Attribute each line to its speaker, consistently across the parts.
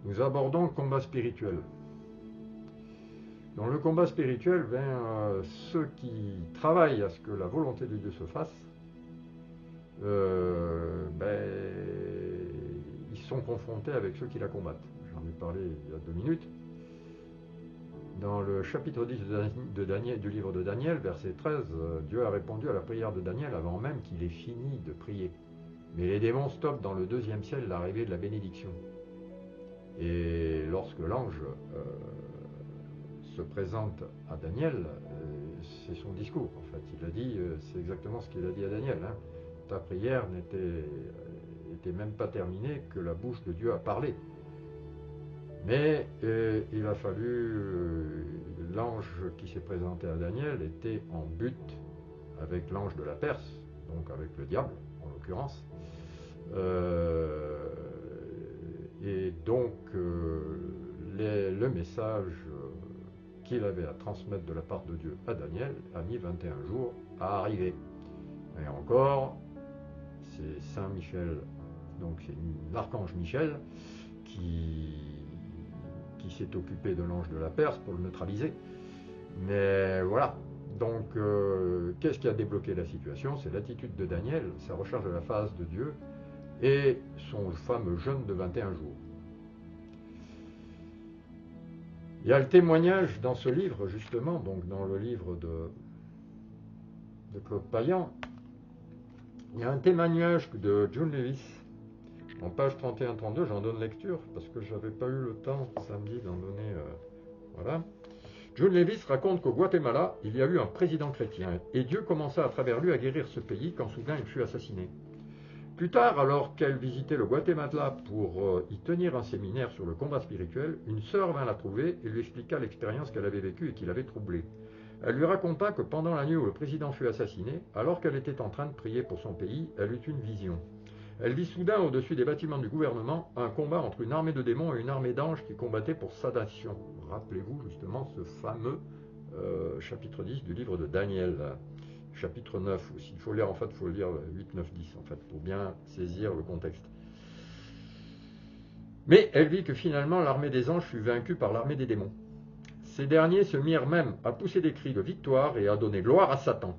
Speaker 1: nous abordons le combat spirituel. Dans le combat spirituel, ceux qui travaillent à ce que la volonté de Dieu se fasse, ils sont confrontés avec ceux qui la combattent. J'en ai parlé il y a 2 minutes. Dans le chapitre 10 de Daniel, du livre de Daniel, verset 13, Dieu a répondu à la prière de Daniel avant même qu'il ait fini de prier. Mais les démons stoppent dans le 2e ciel l'arrivée de la bénédiction. Et lorsque l'ange se présente à Daniel, c'est son discours en fait. Il a dit, c'est exactement ce qu'il a dit à Daniel. Hein. Ta prière n'était même pas terminée que la bouche de Dieu a parlé. Mais il a fallu, l'ange qui s'est présenté à Daniel était en but avec l'ange de la Perse, donc avec le diable en l'occurrence. Et donc le message qu'il avait à transmettre de la part de Dieu à Daniel a mis 21 jours à arriver. Et encore, c'est Saint Michel, donc c'est l'archange Michel qui s'est occupé de l'ange de la Perse pour le neutraliser. Mais voilà, donc qu'est-ce qui a débloqué la situation? C'est l'attitude de Daniel, sa recherche de la face de Dieu et son fameux jeûne de 21 jours. Il y a le témoignage dans ce livre, justement, donc dans le livre de Claude Payan, il y a un témoignage de June Lewis, en page 31-32, j'en donne lecture, parce que je n'avais pas eu le temps samedi d'en donner... voilà. June Lewis raconte qu'au Guatemala, il y a eu un président chrétien, et Dieu commença à travers lui à guérir ce pays quand soudain il fut assassiné. Plus tard, alors qu'elle visitait le Guatemala pour y tenir un séminaire sur le combat spirituel, une sœur vint la trouver et lui expliqua l'expérience qu'elle avait vécue et qui l'avait troublée. Elle lui raconta que pendant la nuit où le président fut assassiné, alors qu'elle était en train de prier pour son pays, elle eut une vision. Elle vit soudain au-dessus des bâtiments du gouvernement un combat entre une armée de démons et une armée d'anges qui combattaient pour sa nation. Rappelez-vous justement ce fameux chapitre 10 du livre de Daniel. Chapitre 9 aussi. Il faut lire, en fait, il faut lire 8, 9, 10 en fait, pour bien saisir le contexte. Mais elle vit que finalement l'armée des anges fut vaincue par l'armée des démons. Ces derniers se mirent même à pousser des cris de victoire et à donner gloire à Satan.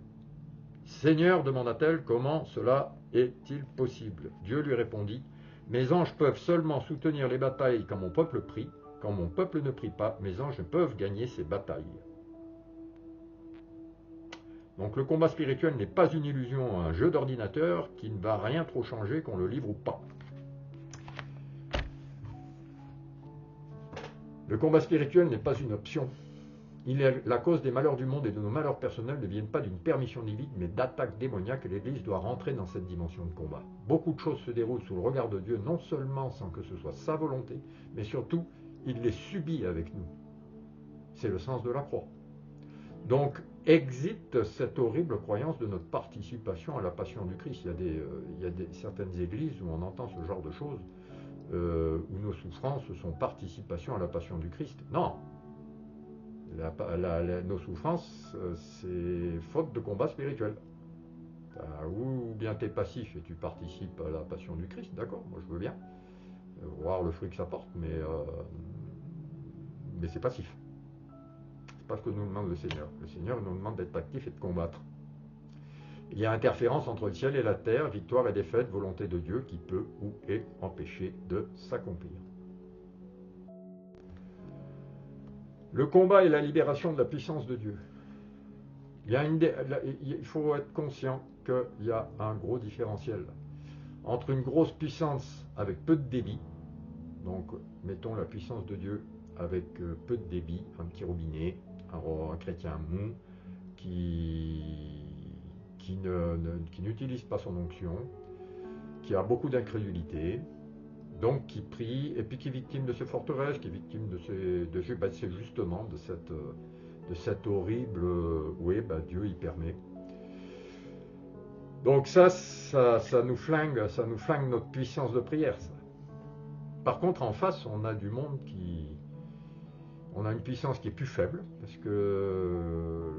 Speaker 1: Seigneur, demanda-t-elle, comment cela est-il possible? Dieu lui répondit, mes anges peuvent seulement soutenir les batailles quand mon peuple prie. Quand mon peuple ne prie pas, mes anges ne peuvent gagner ces batailles. Donc le combat spirituel n'est pas une illusion, un jeu d'ordinateur qui ne va rien trop changer qu'on le livre ou pas. Le combat spirituel n'est pas une option. Il est la cause des malheurs du monde et de nos malheurs personnels ne viennent pas d'une permission divine, mais d'attaques démoniaques, et l'Église doit rentrer dans cette dimension de combat. Beaucoup de choses se déroulent sous le regard de Dieu, non seulement sans que ce soit sa volonté, mais surtout, il les subit avec nous. C'est le sens de la croix. Donc, existe cette horrible croyance de notre participation à la passion du Christ. Il y a certaines églises où on entend ce genre de choses, où nos souffrances sont participation à la passion du Christ. Non, nos souffrances, c'est faute de combat spirituel. Ou bien tu es passif et tu participes à la passion du Christ, d'accord, moi je veux bien voir le fruit que ça porte, mais c'est passif. C'est pas ce que nous demande le Seigneur. Le Seigneur nous demande d'être actif et de combattre. Il y a interférence entre le ciel et la terre, victoire et défaite, volonté de Dieu qui peut ou est empêchée de s'accomplir. Le combat est la libération de la puissance de Dieu. Il faut être conscient qu'il y a un gros différentiel entre une grosse puissance avec peu de débit, donc mettons la puissance de Dieu avec peu de débit, un petit robinet, un chrétien mou qui n'utilise pas son onction, qui a beaucoup d'incrédulité, donc qui prie, et puis qui est victime de ses forteresses, qui est victime c'est justement de cette horrible, Dieu y permet. Donc ça nous flingue notre puissance de prière. Ça. Par contre, en face, on a du monde on a une puissance qui est plus faible, parce que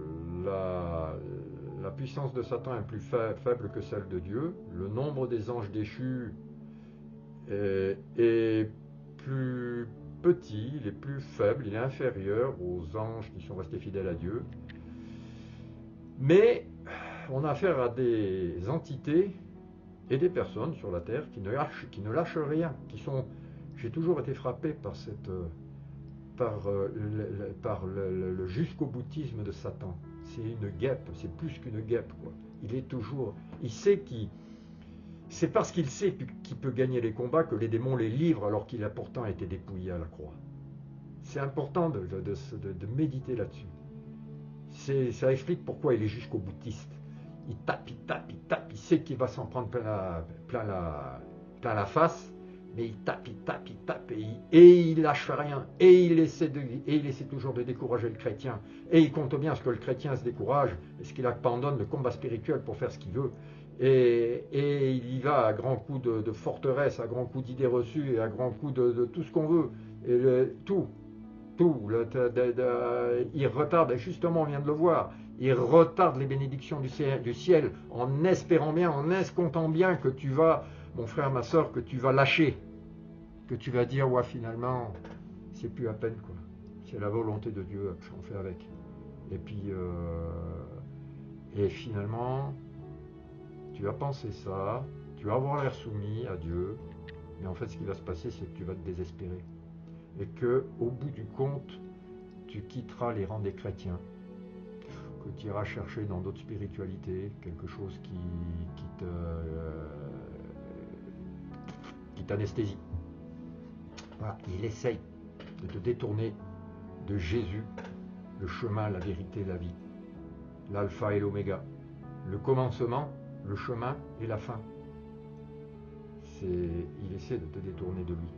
Speaker 1: la puissance de Satan est plus faible que celle de Dieu. Le nombre des anges déchus est plus petit, il est plus faible, il est inférieur aux anges qui sont restés fidèles à Dieu. Mais on a affaire à des entités et des personnes sur la terre qui ne lâchent rien, qui sont... J'ai toujours été frappé par le jusqu'au boutisme de Satan. C'est une guêpe, c'est plus qu'une guêpe, quoi. Il sait qu'il... C'est parce qu'il sait qu'il peut gagner les combats que les démons les livrent alors qu'il a pourtant été dépouillé à la croix. C'est important de méditer là-dessus. Ça explique pourquoi il est jusqu'au boutiste. Il tape, il sait qu'il va s'en prendre plein la face, mais il tape, et il lâche rien, et il essaie toujours de décourager le chrétien, et il compte bien ce que le chrétien se décourage, et ce qu'il abandonne le combat spirituel pour faire ce qu'il veut, et il y va à grands coups de forteresse, à grands coups d'idées reçues, et à grands coups de tout ce qu'on veut, et tout, il retarde, justement on vient de le voir, il retarde les bénédictions du ciel en espérant bien, en escomptant bien que tu vas, mon frère, ma soeur, que tu vas lâcher, que tu vas dire, ouais, finalement, c'est plus à peine, quoi. C'est la volonté de Dieu qu'on fait avec. Et puis, et finalement, tu vas penser ça, tu vas avoir l'air soumis à Dieu, mais en fait, ce qui va se passer, c'est que tu vas te désespérer. Et que, au bout du compte, tu quitteras les rangs des chrétiens, que tu iras chercher dans d'autres spiritualités quelque chose qui t'anesthésie. Voilà, il essaye de te détourner de Jésus, le chemin, la vérité, la vie, l'alpha et l'oméga, le commencement, le chemin et la fin. Il essaie de te détourner de lui.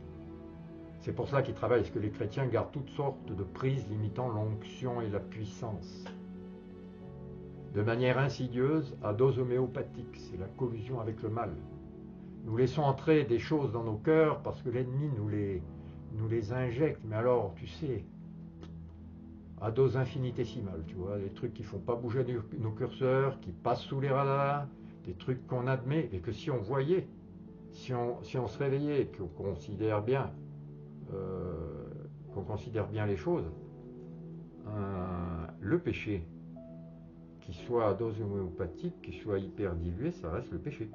Speaker 1: C'est pour ça qu'il travaille, parce que les chrétiens gardent toutes sortes de prises limitant l'onction et la puissance. De manière insidieuse, à dose homéopathique, c'est la collusion avec le mal. Nous laissons entrer des choses dans nos cœurs parce que l'ennemi nous les injecte, mais alors, tu sais, à dose infinitésimale, tu vois, les trucs qui font pas bouger nos curseurs, qui passent sous les radars, des trucs qu'on admet, et que si on voyait, si on se réveillait, qu'on considère bien les choses, le péché, qu'il soit à dose homéopathique, qu'il soit hyper dilué, ça reste le péché.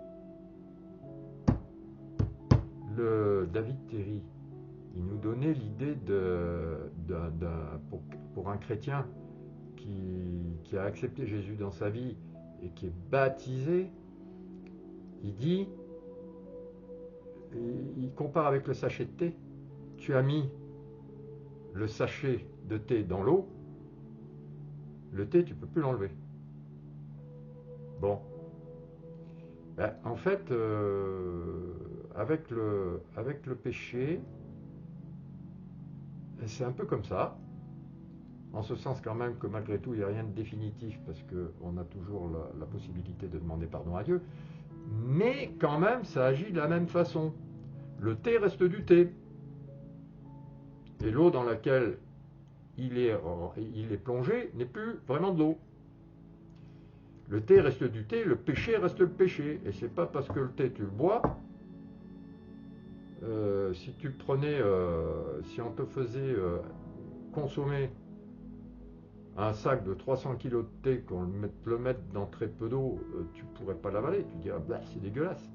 Speaker 1: Le David Terry, il nous donnait l'idée pour un chrétien qui a accepté Jésus dans sa vie et qui est baptisé, il compare avec le sachet de thé. Tu as mis le sachet de thé dans l'eau, le thé, tu ne peux plus l'enlever. Bon. Ben, en fait, avec le péché, c'est un peu comme ça, en ce sens quand même que malgré tout, il n'y a rien de définitif, parce qu'on a toujours la possibilité de demander pardon à Dieu, mais quand même, ça agit de la même façon. Le thé reste du thé, et l'eau dans laquelle il est plongé n'est plus vraiment de l'eau. Le thé reste du thé, le péché reste le péché. Et c'est pas parce que le thé tu le bois, si tu prenais, si on te faisait consommer un sac de 300 kg de thé, qu'on le mette dans très peu d'eau, tu pourrais pas l'avaler, tu dirais, bah, c'est dégueulasse.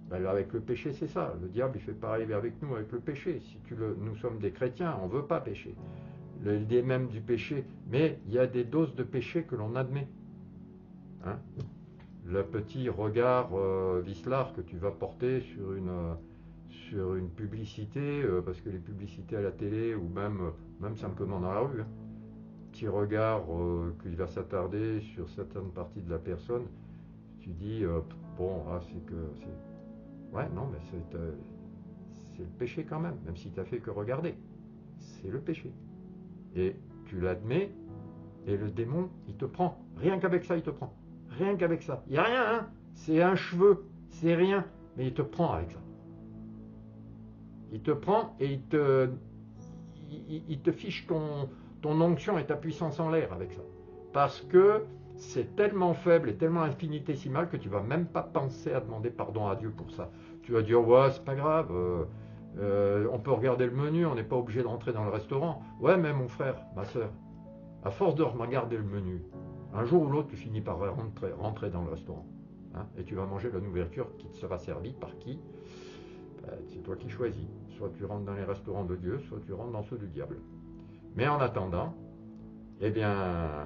Speaker 1: Ben, avec le péché, c'est ça. Le diable, il fait pareil avec nous, avec le péché. Nous sommes des chrétiens, on ne veut pas pécher. L'idée même du péché, mais il y a des doses de péché que l'on admet. Hein, le petit regard vicelard que tu vas porter sur une publicité, parce que les publicités à la télé, ou même simplement dans la rue, hein, petit regard qui va s'attarder sur certaines parties de la personne, tu dis, bon, ouais, non, mais c'est le péché quand même si tu n'as fait que regarder. C'est le péché. Et tu l'admets, et le démon, il te prend. Rien qu'avec ça, il te prend. Rien qu'avec ça. Il n'y a rien, hein. C'est un cheveu, c'est rien, mais il te prend avec ça. Il te prend et il te fiche ton onction et ta puissance en l'air avec ça. Parce que c'est tellement faible et tellement infinitésimal que tu ne vas même pas penser à demander pardon à Dieu pour ça. Tu vas dire, ouais, c'est pas grave, On peut regarder le menu, on n'est pas obligé de rentrer dans le restaurant. Ouais, mais mon frère, ma soeur, à force de regarder le menu, un jour ou l'autre, tu finis par rentrer dans le restaurant. Hein, et tu vas manger la nourriture qui te sera servie par qui? C'est toi qui choisis. Soit tu rentres dans les restaurants de Dieu, soit tu rentres dans ceux du diable. Mais en attendant, eh bien,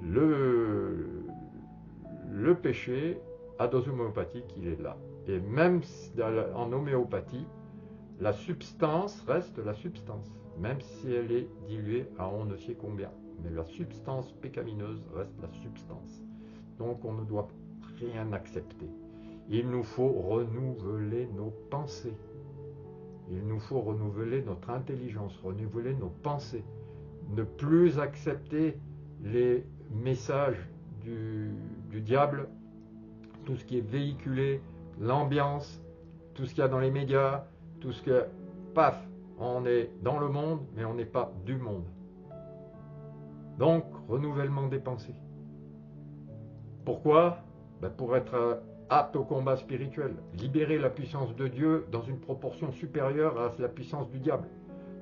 Speaker 1: le péché à dose homéopathique, il est là. Et même en homéopathie, la substance reste la substance, même si elle est diluée à on ne sait combien. Mais la substance pécamineuse reste la substance. Donc on ne doit rien accepter. Il nous faut renouveler nos pensées. Il nous faut renouveler notre intelligence, renouveler nos pensées. Ne plus accepter les messages du diable, tout ce qui est véhiculé, l'ambiance, tout ce qu'il y a dans les médias, tout ce que... Paf, on est dans le monde, mais on n'est pas du monde. Donc, renouvellement des pensées. Pourquoi? Pour être apte au combat spirituel. Libérer la puissance de Dieu dans une proportion supérieure à la puissance du diable.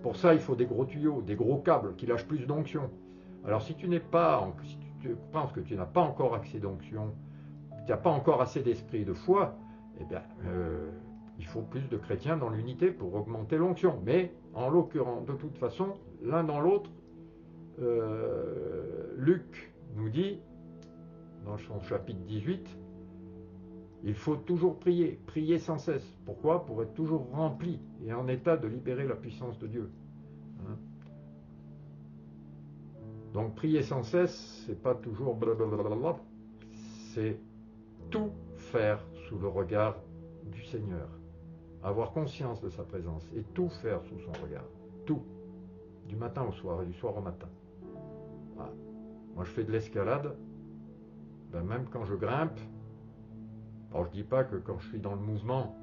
Speaker 1: Pour ça, il faut des gros tuyaux, des gros câbles qui lâchent plus d'onction. Alors, si tu penses que tu n'as pas encore accès d'onction, que tu n'as pas encore assez d'esprit et de foi, eh bien, il faut plus de chrétiens dans l'unité pour augmenter l'onction. Mais, en l'occurrence, de toute façon, l'un dans l'autre, Luc nous dit, dans son chapitre 18, il faut toujours prier, prier sans cesse. Pourquoi? Pour être toujours rempli et en état de libérer la puissance de Dieu. Hein? Donc prier sans cesse, c'est pas toujours blablabla, c'est tout faire sous le regard du Seigneur. Avoir conscience de sa présence et tout faire sous son regard. Tout. Du matin au soir et du soir au matin. Voilà. Moi je fais de l'escalade, même quand je grimpe, alors je ne dis pas que quand je suis dans le mouvement,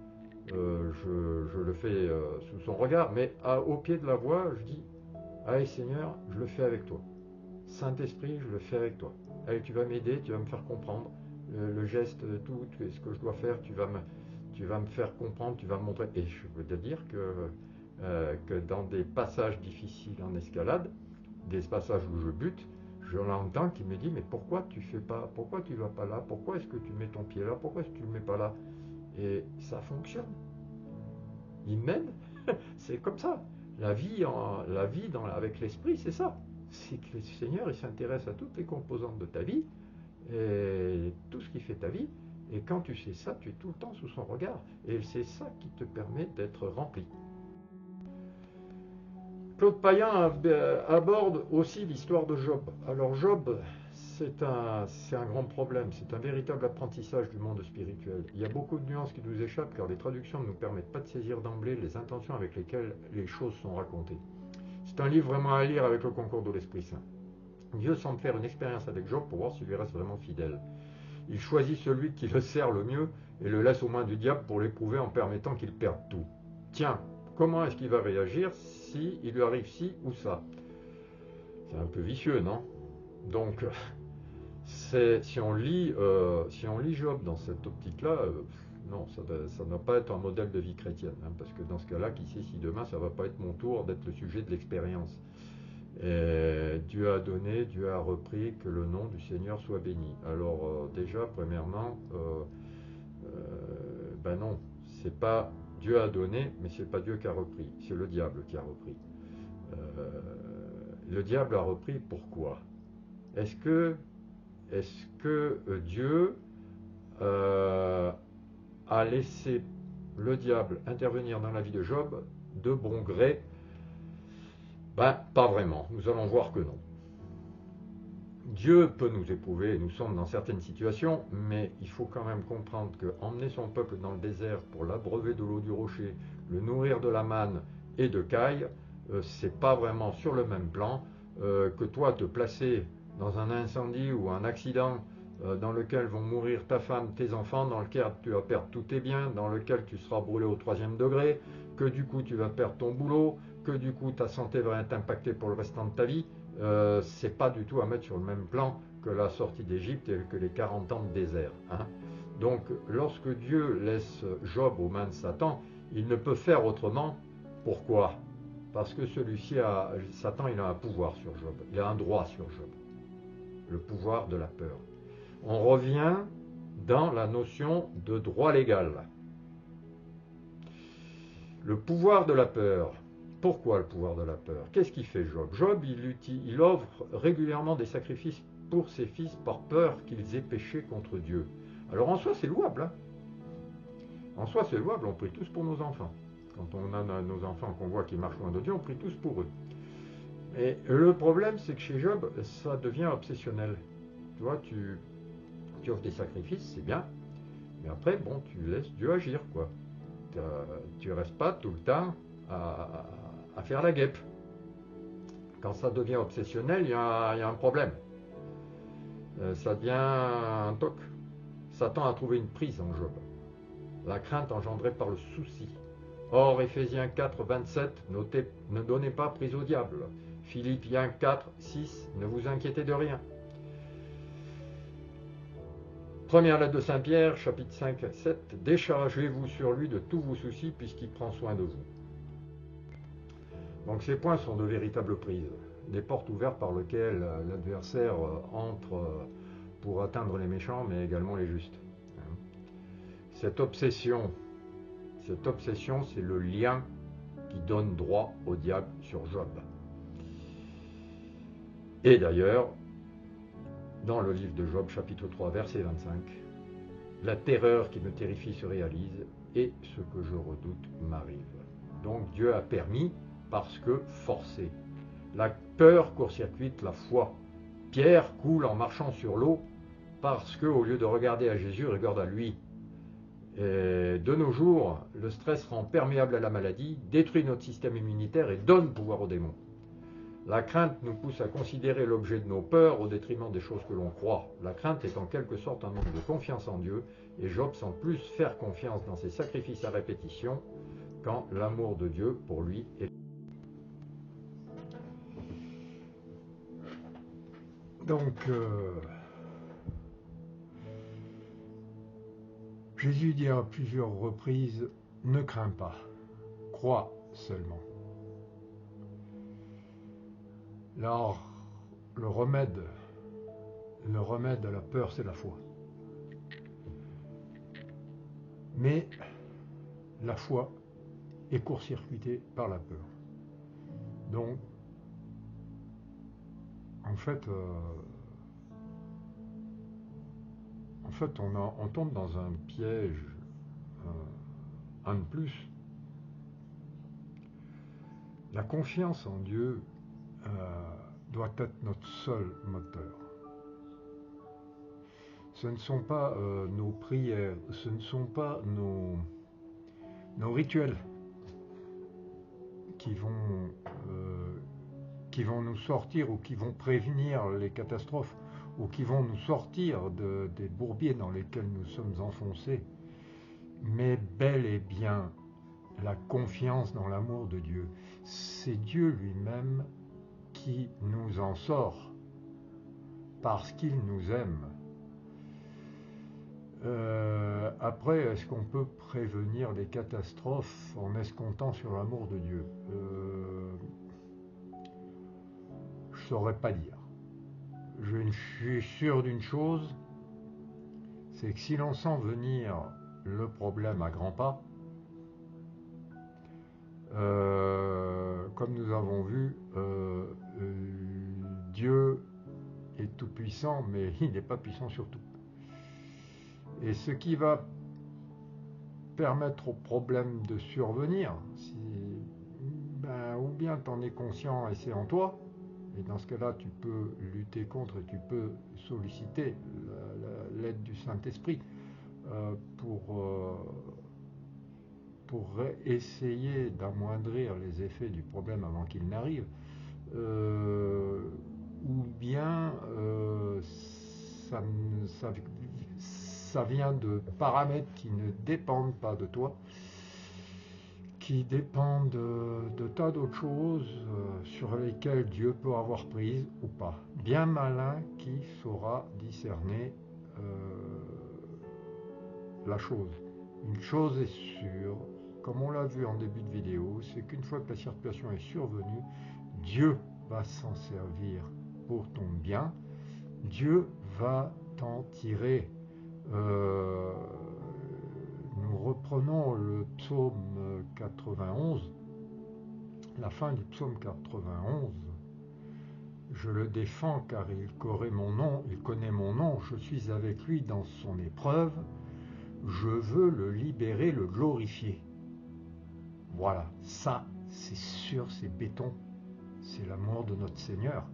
Speaker 1: je le fais sous son regard, mais au pied de la voie, je dis, allez Seigneur, je le fais avec toi. Saint-Esprit, je le fais avec toi. Allez, tu vas m'aider, tu vas me faire comprendre le geste, tout ce que je dois faire, tu vas me faire comprendre, tu vas me montrer. Et je veux te dire que dans des passages difficiles en escalade, des passages où je bute, je l'entends qui me dit, mais pourquoi tu fais pas, pourquoi tu vas pas là, pourquoi est-ce que tu mets ton pied là, pourquoi est-ce que tu le mets pas là? Et ça fonctionne. Il m'aide. C'est comme ça. La vie avec l'esprit, c'est ça. C'est que le Seigneur, il s'intéresse à toutes les composantes de ta vie, et tout ce qui fait ta vie. Et quand tu sais ça, tu es tout le temps sous son regard. Et c'est ça qui te permet d'être rempli. Claude Payen aborde aussi l'histoire de Job. Alors Job, c'est un grand problème, c'est un véritable apprentissage du monde spirituel. Il y a beaucoup de nuances qui nous échappent car les traductions ne nous permettent pas de saisir d'emblée les intentions avec lesquelles les choses sont racontées. C'est un livre vraiment à lire avec le concours de l'Esprit Saint. Dieu semble faire une expérience avec Job pour voir s'il lui reste vraiment fidèle. Il choisit celui qui le sert le mieux et le laisse aux mains du diable pour l'éprouver en permettant qu'il perde tout. Tiens, comment est-ce qu'il va réagir si il lui arrive ci ou ça? C'est un peu vicieux, non? Donc, si on lit Job dans cette optique-là, non, ça ne doit pas être un modèle de vie chrétienne, hein, parce que dans ce cas-là, qui sait si demain, ça ne va pas être mon tour d'être le sujet de l'expérience. Dieu a donné, Dieu a repris, que le nom du Seigneur soit béni. Alors déjà, premièrement, non, c'est pas Dieu a donné, mais c'est pas Dieu qui a repris, c'est le diable qui a repris. Le diable a repris pourquoi? Est-ce que Dieu a laissé le diable intervenir dans la vie de Job de bon gré? Pas vraiment, nous allons voir que non. Dieu peut nous éprouver, nous sommes dans certaines situations, mais il faut quand même comprendre que emmener son peuple dans le désert pour l'abreuver de l'eau du rocher, le nourrir de la manne et de cailles, c'est pas vraiment sur le même plan que toi te placer dans un incendie ou un accident dans lequel vont mourir ta femme, tes enfants, dans lequel tu vas perdre tous tes biens, dans lequel tu seras brûlé au 3e degré, que du coup tu vas perdre ton boulot, que du coup ta santé va être impactée pour le restant de ta vie. C'est pas du tout à mettre sur le même plan que la sortie d'Égypte et que les 40 ans de désert. Hein. Donc lorsque Dieu laisse Job aux mains de Satan, il ne peut faire autrement. Pourquoi? Parce que Satan, il a un pouvoir sur Job, il a un droit sur Job, le pouvoir de la peur. On revient dans la notion de droit légal. Le pouvoir de la peur. Pourquoi le pouvoir de la peur? Qu'est-ce qu'il fait Job? Job, il offre régulièrement des sacrifices pour ses fils par peur qu'ils aient péché contre Dieu. Alors en soi, c'est louable. Hein, en soi, c'est louable, on prie tous pour nos enfants. Quand on a nos enfants qu'on voit qui marchent loin de Dieu, on prie tous pour eux. Et le problème, c'est que chez Job, ça devient obsessionnel. Tu vois, tu offres des sacrifices, c'est bien, mais après, bon, tu laisses Dieu agir, quoi. Tu ne restes pas tout le temps à faire la guêpe. Quand ça devient obsessionnel, il y a un problème. Ça devient un toc. Satan a trouvé une prise en Job. La crainte engendrée par le souci. Or, Éphésiens 4, 27, ne donnez pas prise au diable. Philippiens 4, 6, ne vous inquiétez de rien. Première lettre de Saint-Pierre, chapitre 5, 7, déchargez-vous sur lui de tous vos soucis puisqu'il prend soin de vous. Donc ces points sont de véritables prises, des portes ouvertes par lesquelles l'adversaire entre pour atteindre les méchants, mais également les justes. Cette obsession, c'est le lien qui donne droit au diable sur Job. Et d'ailleurs, dans le livre de Job, chapitre 3, verset 25, la terreur qui me terrifie se réalise et ce que je redoute m'arrive. Donc Dieu a permis parce que forcé. La peur court-circuite la foi. Pierre coule en marchant sur l'eau parce qu'au lieu de regarder à Jésus, il regarde à lui. Et de nos jours, le stress rend perméable à la maladie, détruit notre système immunitaire et donne pouvoir aux démons. La crainte nous pousse à considérer l'objet de nos peurs au détriment des choses que l'on croit. La crainte est en quelque sorte un manque de confiance en Dieu, et Job semble plus faire confiance dans ses sacrifices à répétition quand l'amour de Dieu pour lui est... Donc, Jésus dit à plusieurs reprises, ne crains pas, crois seulement. Alors, le remède à la peur, c'est la foi. Mais la foi est court-circuitée par la peur. Donc, en fait, on tombe dans un piège, un de plus. La confiance en Dieu doit être notre seul moteur. Ce ne sont pas nos prières, ce ne sont pas nos rituels qui vont nous sortir ou qui vont prévenir les catastrophes ou qui vont nous sortir des bourbiers dans lesquels nous sommes enfoncés, mais bel et bien la confiance dans l'amour de Dieu. C'est Dieu lui-même qui nous en sort parce qu'il nous aime. Après, est-ce qu'on peut prévenir des catastrophes en escomptant sur l'amour de Dieu? Je ne saurais pas dire. Je suis sûr d'une chose, c'est que si l'on sent venir le problème à grands pas, comme nous avons vu, Dieu est tout puissant, mais il n'est pas puissant sur tout. Et ce qui va permettre au problème de survenir, ou bien tu en es conscient et c'est en toi, et dans ce cas-là, tu peux lutter contre et tu peux solliciter l'aide du Saint-Esprit pour essayer d'amoindrir les effets du problème avant qu'il n'arrive, ou bien ça vient de paramètres qui ne dépendent pas de toi, qui dépendent de tas d'autres choses sur lesquelles Dieu peut avoir prise ou pas. Bien malin qui saura discerner la chose. Une chose est sûre, comme on l'a vu en début de vidéo, c'est qu'une fois que la situation est survenue, Dieu va s'en servir pour ton bien. Dieu va t'en tirer. Nous reprenons le psaume 91, la fin du psaume 91. Je le défends car il connaît mon nom, je suis avec lui dans son épreuve, je veux le libérer, le glorifier. Voilà, ça, c'est sûr, c'est béton, c'est l'amour de notre Seigneur.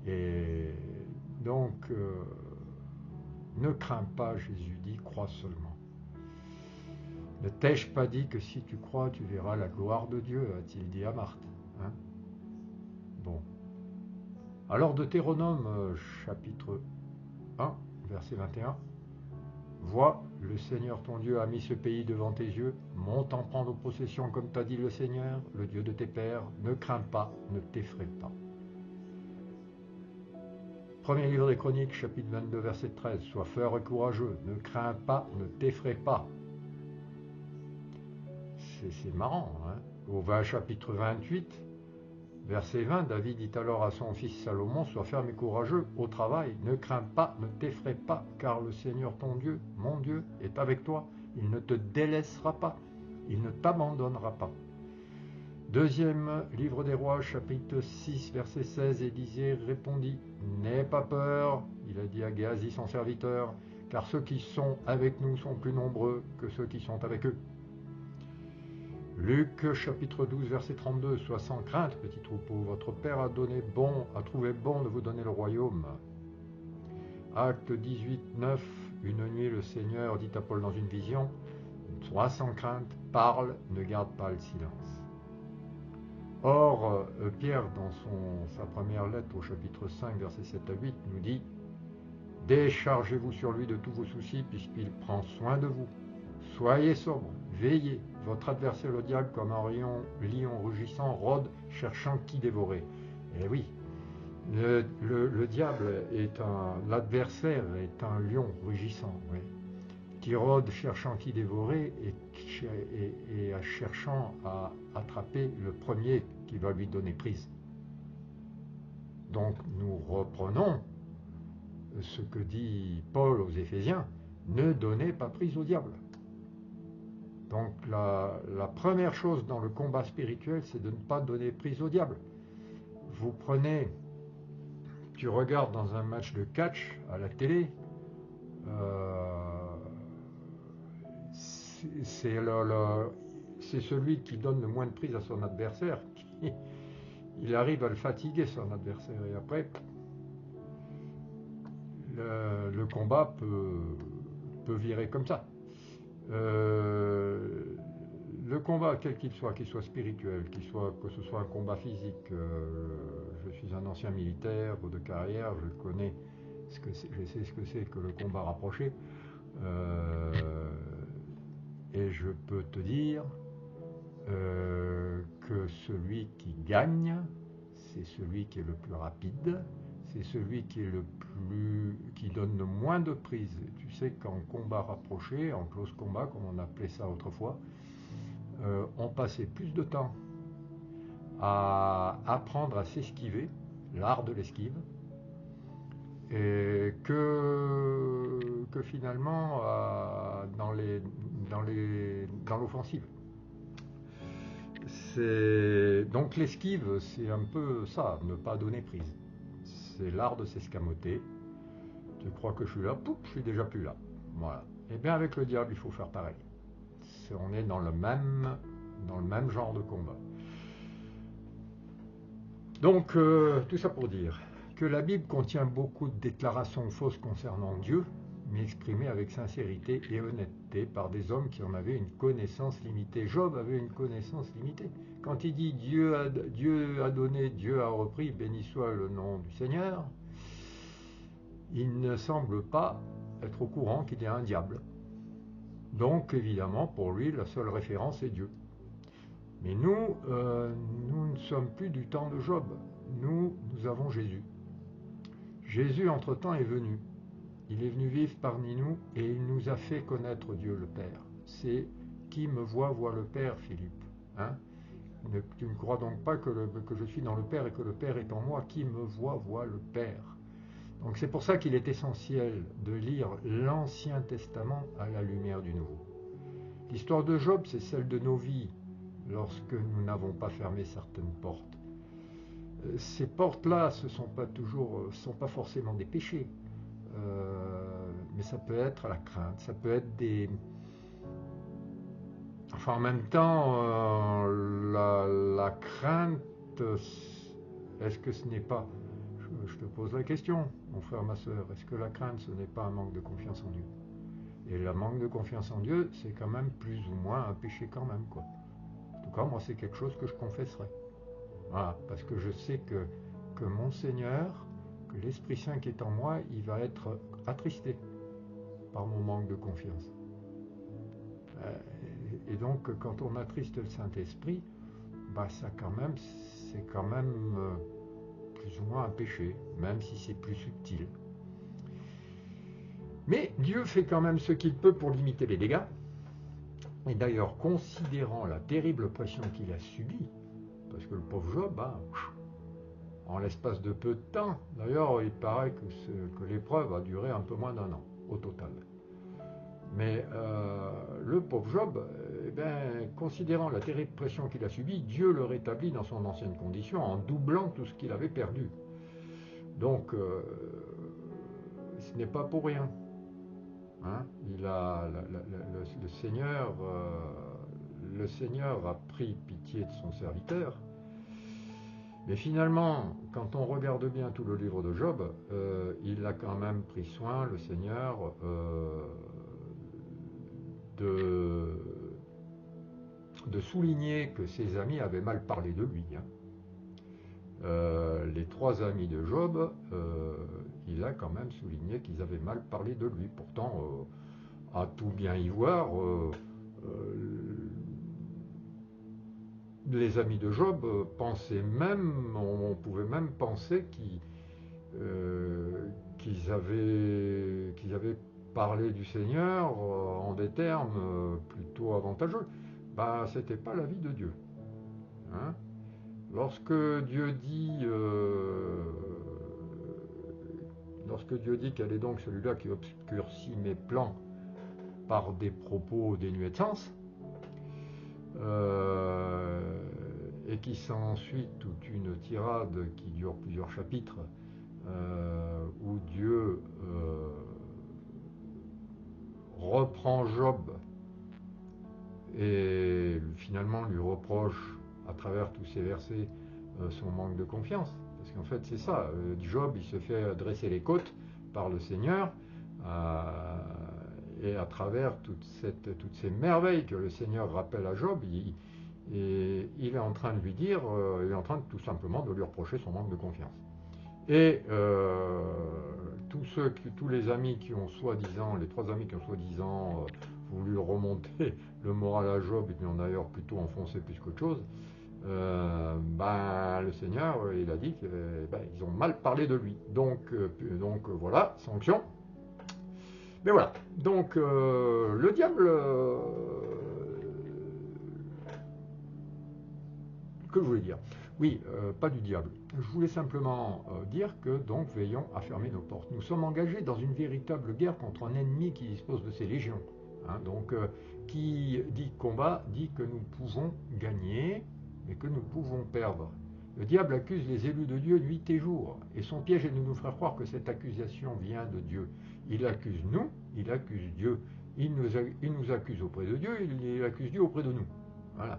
Speaker 1: Et donc, ne crains pas, Jésus dit, crois seulement. Ne t'ai-je pas dit que si tu crois, tu verras la gloire de Dieu, a-t-il dit à Marthe, hein? Bon. Alors, Deutéronome, chapitre 1, verset 21. Vois, le Seigneur ton Dieu a mis ce pays devant tes yeux, monte en prendre possession comme t'a dit le Seigneur, le Dieu de tes pères, ne crains pas, ne t'effraie pas. Premier livre des Chroniques, chapitre 22, verset 13. Sois fort et courageux, ne crains pas, ne t'effraie pas. C'est marrant, hein? Au chapitre 28, verset 20, David dit alors à son fils Salomon, sois ferme et courageux au travail, ne crains pas, ne t'effraie pas, car le Seigneur ton Dieu, mon Dieu, est avec toi, il ne te délaissera pas, il ne t'abandonnera pas. Deuxième livre des rois, chapitre 6, verset 16, Élisée répondit, n'aie pas peur, il a dit à Géasi son serviteur, car ceux qui sont avec nous sont plus nombreux que ceux qui sont avec eux. Luc chapitre 12 verset 32, sois sans crainte petit troupeau, votre Père a trouvé bon de vous donner le royaume. Acte 18, 9, une nuit le Seigneur dit à Paul dans une vision, sois sans crainte, parle, ne garde pas le silence. Or, Pierre dans sa première lettre au chapitre 5 verset 7 à 8 nous dit, déchargez-vous sur lui de tous vos soucis puisqu'il prend soin de vous. Soyez sobre, veillez, votre adversaire le diable comme un lion rugissant rôde cherchant qui dévorer. Eh oui, le diable l'adversaire est un lion rugissant, oui, qui rôde cherchant qui dévorer et cherchant à attraper le premier qui va lui donner prise. Donc nous reprenons ce que dit Paul aux Éphésiens, ne donnez pas prise au diable. Donc la première chose dans le combat spirituel, c'est de ne pas donner prise au diable. Tu regardes dans un match de catch à la télé, c'est celui qui donne le moins de prise à son adversaire, il arrive à le fatiguer son adversaire, et après le combat peut virer comme ça. Le combat, quel qu'il soit spirituel, que ce soit un combat physique, je suis un ancien militaire de carrière, je sais ce que c'est que le combat rapproché, et je peux te dire que celui qui gagne, c'est celui qui est le plus rapide, c'est celui qui donne le moins de prise. Tu sais qu'en combat rapproché, en close combat, comme on appelait ça autrefois, on passait plus de temps à apprendre à s'esquiver, l'art de l'esquive, et que finalement dans l'offensive. Donc l'esquive, c'est un peu ça, ne pas donner prise. C'est l'art de s'escamoter. Tu crois que je suis là, pouf, je suis déjà plus là. Voilà. Et bien avec le diable, il faut faire pareil. On est dans le même genre de combat. Donc, tout ça pour dire que la Bible contient beaucoup de déclarations fausses concernant Dieu, mais exprimées avec sincérité et honnêteté par des hommes qui en avaient une connaissance limitée. Job avait une connaissance limitée. Quand il dit Dieu a donné, Dieu a repris, béni soit le nom du Seigneur, il ne semble pas être au courant qu'il y a un diable. Donc, évidemment, pour lui, la seule référence est Dieu. Mais nous ne sommes plus du temps de Job. Nous avons Jésus. Jésus, entre-temps, est venu. Il est venu vivre parmi nous et il nous a fait connaître Dieu le Père. C'est qui me voit, voit le Père, Philippe. Hein? Tu ne crois donc pas que je suis dans le Père et que le Père est en moi. Qui me voit, voit le Père. Donc c'est pour ça qu'il est essentiel de lire l'Ancien Testament à la lumière du Nouveau. L'histoire de Job, c'est celle de nos vies, lorsque nous n'avons pas fermé certaines portes. Ces portes-là, ce ne sont pas forcément des péchés, mais ça peut être la crainte, ça peut être des... Enfin, en même temps, la crainte, est-ce que ce n'est pas... Je te pose la question, mon frère, ma soeur, est-ce que la crainte, ce n'est pas un manque de confiance en Dieu? Et le manque de confiance en Dieu, c'est quand même plus ou moins un péché quand même, quoi. En tout cas, moi, c'est quelque chose que je confesserai. Voilà, parce que je sais que mon Seigneur, que l'Esprit Saint qui est en moi, il va être attristé par mon manque de confiance. Et donc, quand on attriste le Saint-Esprit, bah, c'est quand même plus ou moins un péché, même si c'est plus subtil. Mais Dieu fait quand même ce qu'il peut pour limiter les dégâts. Et d'ailleurs, considérant la terrible pression qu'il a subie, parce que le pauvre Job, en l'espace de peu de temps, d'ailleurs, il paraît que l'épreuve a duré un peu moins d'1 an, au total. Mais le pauvre Job, considérant la terrible pression qu'il a subie, Dieu le rétablit dans son ancienne condition en doublant tout ce qu'il avait perdu. Donc, ce n'est pas pour rien. Hein? Le Seigneur a pris pitié de son serviteur. Mais finalement, quand on regarde bien tout le livre de Job, il a quand même pris soin, le Seigneur, de souligner que ses amis avaient mal parlé de lui. Hein. Les 3 amis de Job, il a quand même souligné qu'ils avaient mal parlé de lui. Pourtant, à tout bien y voir, les amis de Job pensaient même, on pouvait même penser qu'ils avaient parlé du Seigneur en des termes plutôt avantageux. Ben, c'était pas l'avis de Dieu. Hein? Lorsque Dieu dit quel est donc celui-là qui obscurcit mes plans par des propos dénués de sens, et qui s'ensuit toute une tirade qui dure plusieurs chapitres, où Dieu reprend Job et finalement lui reproche à travers tous ces versets son manque de confiance. Parce qu'en fait c'est ça, Job il se fait dresser les côtes par le Seigneur, et à travers toutes ces merveilles que le Seigneur rappelle à Job, il est en train de lui dire, il est en train tout simplement de lui reprocher son manque de confiance. Et tous les amis qui ont soi-disant, les 3 amis qui ont soi-disant voulu remonter le moral à Job, et qui ont d'ailleurs plutôt enfoncé plus qu'autre chose, le Seigneur, il a dit qu'ils ont mal parlé de lui. Donc voilà, sanction. Mais voilà, donc le diable, que je voulais dire? Oui, pas du diable. Je voulais simplement dire que donc veillons à fermer nos portes. Nous sommes engagés dans une véritable guerre contre un ennemi qui dispose de ses légions. Hein, donc qui dit combat, dit que nous pouvons gagner, mais que nous pouvons perdre. Le diable accuse les élus de Dieu nuit et jour, et son piège est de nous faire croire que cette accusation vient de Dieu. Il accuse nous, il accuse Dieu. Il nous accuse auprès de Dieu, il accuse Dieu auprès de nous. Voilà.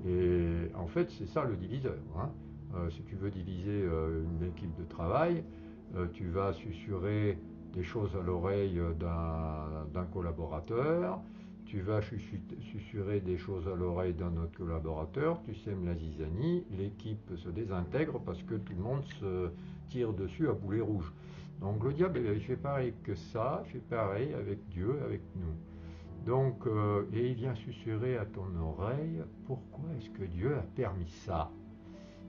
Speaker 1: Et en fait, c'est ça le diviseur. Hein. Si tu veux diviser une équipe de travail, tu vas susurrer des choses à l'oreille d'un collaborateur, tu vas susurrer des choses à l'oreille d'un autre collaborateur, tu sèmes la zizanie, l'équipe se désintègre parce que tout le monde se tire dessus à boulet rouge. Donc le diable, il fait pareil que ça, il fait pareil avec Dieu, avec nous. Donc, et il vient susurrer à ton oreille, pourquoi est-ce que Dieu a permis ça?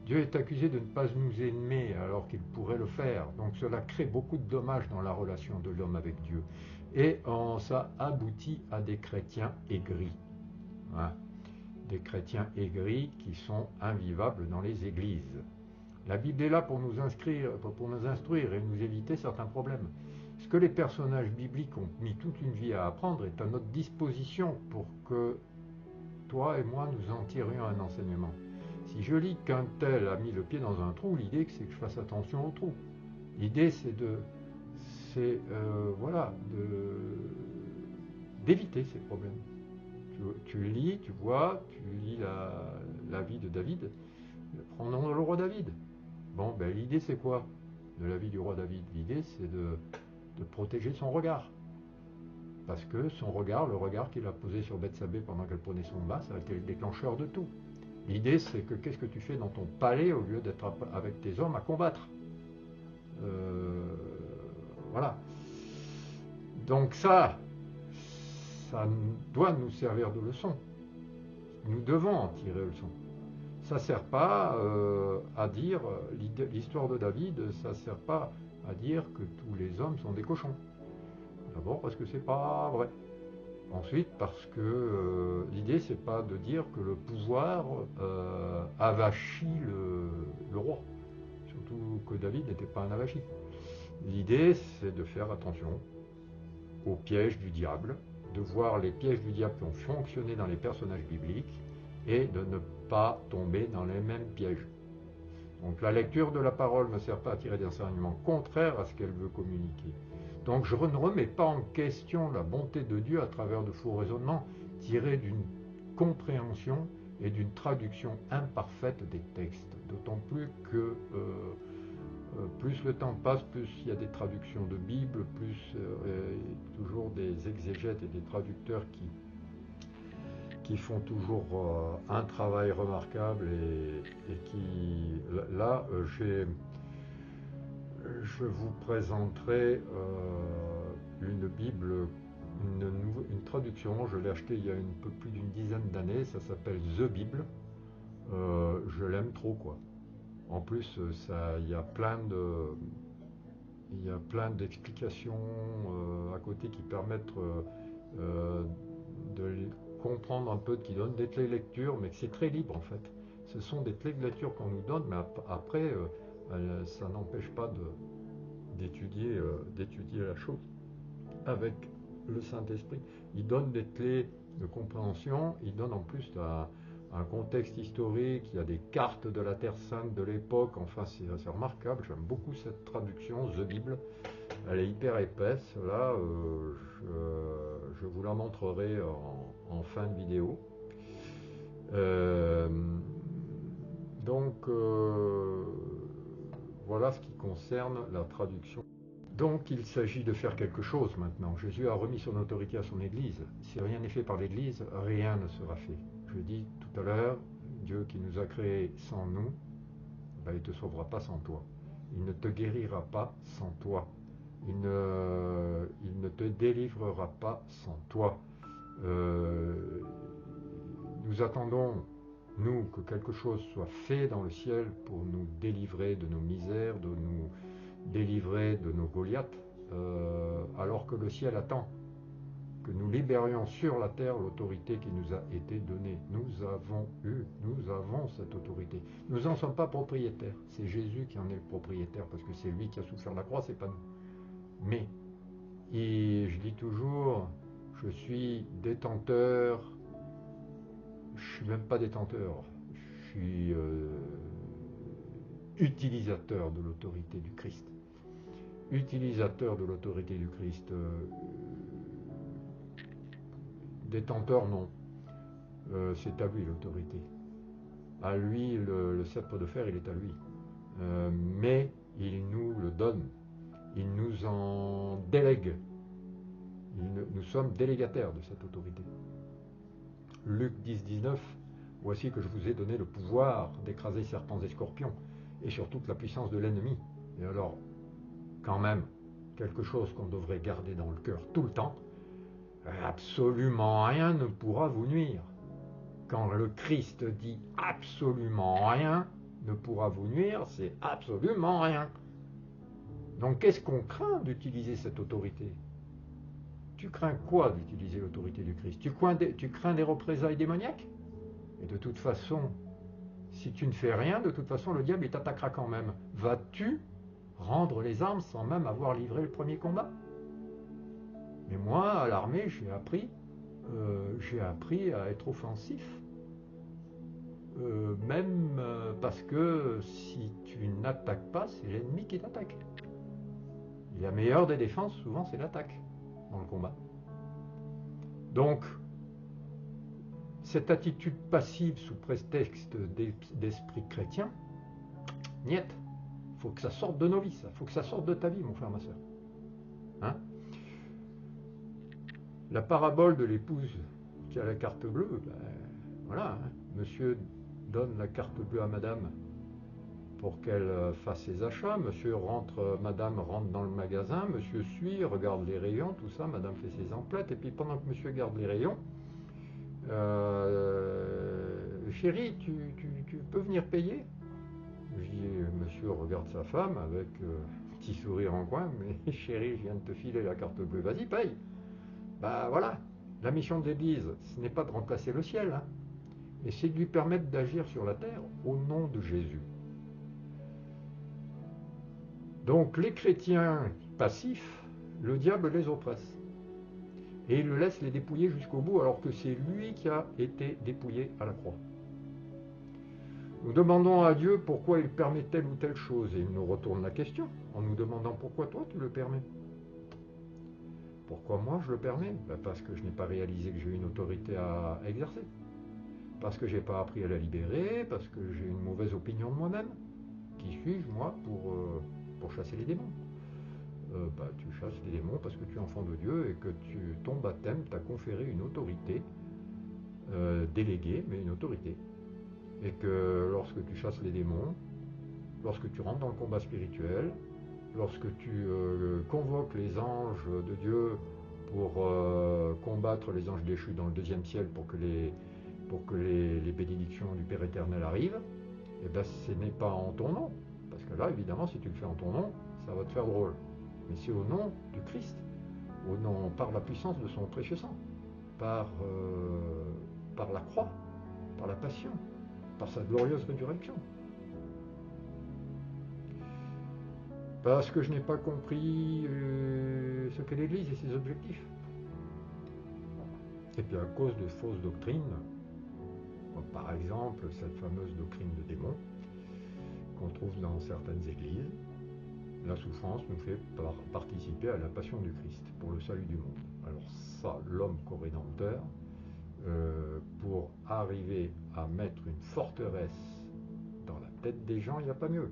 Speaker 1: Dieu est accusé de ne pas nous aimer alors qu'il pourrait le faire. Donc cela crée beaucoup de dommages dans la relation de l'homme avec Dieu. Et ça aboutit à des chrétiens aigris. hein, des chrétiens aigris qui sont invivables dans les églises. La Bible est là pour nous instruire et nous éviter certains problèmes. Ce que les personnages bibliques ont mis toute une vie à apprendre est à notre disposition pour que toi et moi nous en tirions un enseignement. Si je lis qu'un tel a mis le pied dans un trou, l'idée c'est que je fasse attention au trou. L'idée voilà, d'éviter ces problèmes. Tu lis, tu vois, tu lis la vie de David. Prenons le roi David. Bon, ben l'idée c'est quoi de la vie du roi David? L'idée c'est de protéger son regard. Parce que son regard, le regard qu'il a posé sur Bethsabée pendant qu'elle prenait son bain, ça a été le déclencheur de tout. L'idée c'est que qu'est-ce que tu fais dans ton palais au lieu d'être avec tes hommes à combattre? Voilà. Donc ça doit nous servir de leçon. Nous devons en tirer leçon. Ça ne sert pas à dire, l'histoire de David, ça ne sert pas à dire que tous les hommes sont des cochons. D'abord parce que c'est pas vrai. Ensuite parce que l'idée c'est pas de dire que le pouvoir avachit le roi. Surtout que David n'était pas un avachi. L'idée c'est de faire attention aux pièges du diable, de voir les pièges du diable qui ont fonctionné dans les personnages bibliques et de ne pas tomber dans les mêmes pièges. Donc la lecture de la parole ne sert pas à tirer des enseignements contraires à ce qu'elle veut communiquer. Donc je ne remets pas en question la bonté de Dieu à travers de faux raisonnements tirés d'une compréhension et d'une traduction imparfaite des textes. D'autant plus que plus le temps passe, plus il y a des traductions de Bible, plus toujours des exégètes et des traducteurs qui font toujours un travail remarquable et qui, là, je vous présenterai une Bible, une traduction, je l'ai achetée il y a un peu plus d'une dizaine d'années, ça s'appelle The Bible, je l'aime trop quoi. En plus, il y a plein d'explications à côté qui permettent de comprendre un peu, qui donnent des clés de lecture, mais que c'est très libre en fait. Ce sont des clés de lecture qu'on nous donne, mais après, ça n'empêche pas d'étudier la chose avec le Saint-Esprit. Il donne des clés de compréhension, il donne en plus un contexte historique, il y a des cartes de la Terre Sainte de l'époque, enfin c'est remarquable, j'aime beaucoup cette traduction, The Bible, elle est hyper épaisse, là je vous la montrerai en fin de vidéo. Donc voilà ce qui concerne la traduction. Donc il s'agit de faire quelque chose maintenant. Jésus a remis son autorité à son Église. Si rien n'est fait par l'Église, rien ne sera fait. Je dis tout à l'heure, Dieu qui nous a créés sans nous, ben, il ne te sauvera pas sans toi. Il ne te guérira pas sans toi. Il ne te délivrera pas sans toi. Nous attendons, nous, que quelque chose soit fait dans le ciel pour nous délivrer de nos misères, de nous délivrer de nos Goliaths, alors que le ciel attend que nous libérions sur la terre l'autorité qui nous a été donnée. Nous avons cette autorité. Nous n'en sommes pas propriétaires. C'est Jésus qui en est le propriétaire, parce que c'est lui qui a souffert la croix, c'est pas nous. Mais, et je dis toujours, je suis détenteur, je suis même pas détenteur, je suis utilisateur de l'autorité du Christ. Utilisateur de l'autorité du Christ. Détenteur, non. C'est à lui l'autorité. À lui, le sceptre de fer, il est à lui. Mais il nous le donne. Il nous en délègue. Nous sommes délégataires de cette autorité. Luc 10, 19. Voici que je vous ai donné le pouvoir d'écraser serpents et scorpions, et sur toute la puissance de l'ennemi. Et alors, quand même, quelque chose qu'on devrait garder dans le cœur tout le temps, absolument rien ne pourra vous nuire. Quand le Christ dit absolument rien ne pourra vous nuire, c'est absolument rien. Donc qu'est-ce qu'on craint d'utiliser cette autorité? tu crains quoi d'utiliser l'autorité du Christ? Tu crains des représailles démoniaques? Et de toute façon, si tu ne fais rien, de toute façon, le diable il t'attaquera quand même. Vas-tu rendre les armes sans même avoir livré le premier combat? Mais moi, à l'armée, j'ai appris à être offensif. Même parce que si tu n'attaques pas, c'est l'ennemi qui t'attaque. Et la meilleure des défenses, souvent, c'est l'attaque dans le combat. Donc, cette attitude passive sous prétexte d'esprit chrétien, niet. Il faut que ça sorte de nos vies, ça. Il faut que ça sorte de ta vie, mon frère, ma soeur. Hein? La parabole de l'épouse qui a la carte bleue, ben, voilà, hein. Monsieur donne la carte bleue à madame pour qu'elle fasse ses achats, madame rentre dans le magasin, monsieur suit, regarde les rayons, tout ça, madame fait ses emplettes, et puis pendant que monsieur garde les rayons, chérie, tu peux venir payer? Monsieur regarde sa femme avec un petit sourire en coin, mais chérie, je viens de te filer la carte bleue, vas-y, paye. Bah voilà, la mission de l'Église, ce n'est pas de remplacer le ciel, hein, mais c'est de lui permettre d'agir sur la terre au nom de Jésus. Donc les chrétiens passifs, le diable les oppresse. Et il le laisse les dépouiller jusqu'au bout, alors que c'est lui qui a été dépouillé à la croix. Nous demandons à Dieu pourquoi il permet telle ou telle chose, et il nous retourne la question en nous demandant pourquoi toi tu le permets. Pourquoi moi je le permets? Parce que je n'ai pas réalisé que j'ai une autorité à exercer. Parce que je n'ai pas appris à la libérer, parce que j'ai une mauvaise opinion de moi-même. Qui suis-je, moi, pour chasser les démons? Tu chasses les démons parce que tu es enfant de Dieu et que ton baptême t'a conféré une autorité déléguée, mais une autorité. Et que lorsque tu chasses les démons, lorsque tu rentres dans le combat spirituel, lorsque tu convoques les anges de Dieu pour combattre les anges déchus dans le deuxième ciel pour que les bénédictions du Père éternel arrivent, eh ben, ce n'est pas en ton nom. Parce que là, évidemment, si tu le fais en ton nom, ça va te faire drôle. Mais c'est au nom du Christ, par la puissance de son précieux sang, par la croix, par la passion, par sa glorieuse résurrection. Parce que je n'ai pas compris ce qu'est l'Église et ses objectifs. Et puis à cause de fausses doctrines, par exemple cette fameuse doctrine de démons qu'on trouve dans certaines églises, la souffrance nous fait participer à la passion du Christ pour le salut du monde. Alors ça, l'homme co-rédempteur, pour arriver à mettre une forteresse dans la tête des gens, il n'y a pas mieux.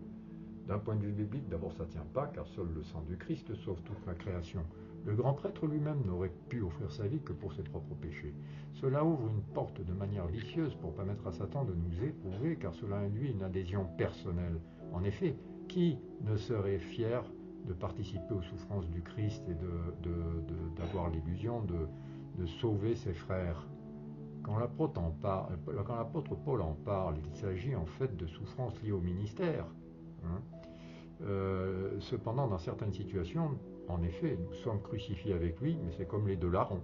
Speaker 1: D'un point de vue biblique, d'abord ça ne tient pas, car seul le sang du Christ sauve toute la création. Le grand prêtre lui-même n'aurait pu offrir sa vie que pour ses propres péchés. Cela ouvre une porte de manière vicieuse pour permettre à Satan de nous éprouver, car cela induit une adhésion personnelle. En effet, qui ne serait fier de participer aux souffrances du Christ et d'avoir l'illusion de sauver ses frères? Quand l'apôtre Paul en parle, il s'agit en fait de souffrances liées au ministère. Hein. Cependant, dans certaines situations, en effet, nous sommes crucifiés avec lui, mais c'est comme les deux larrons.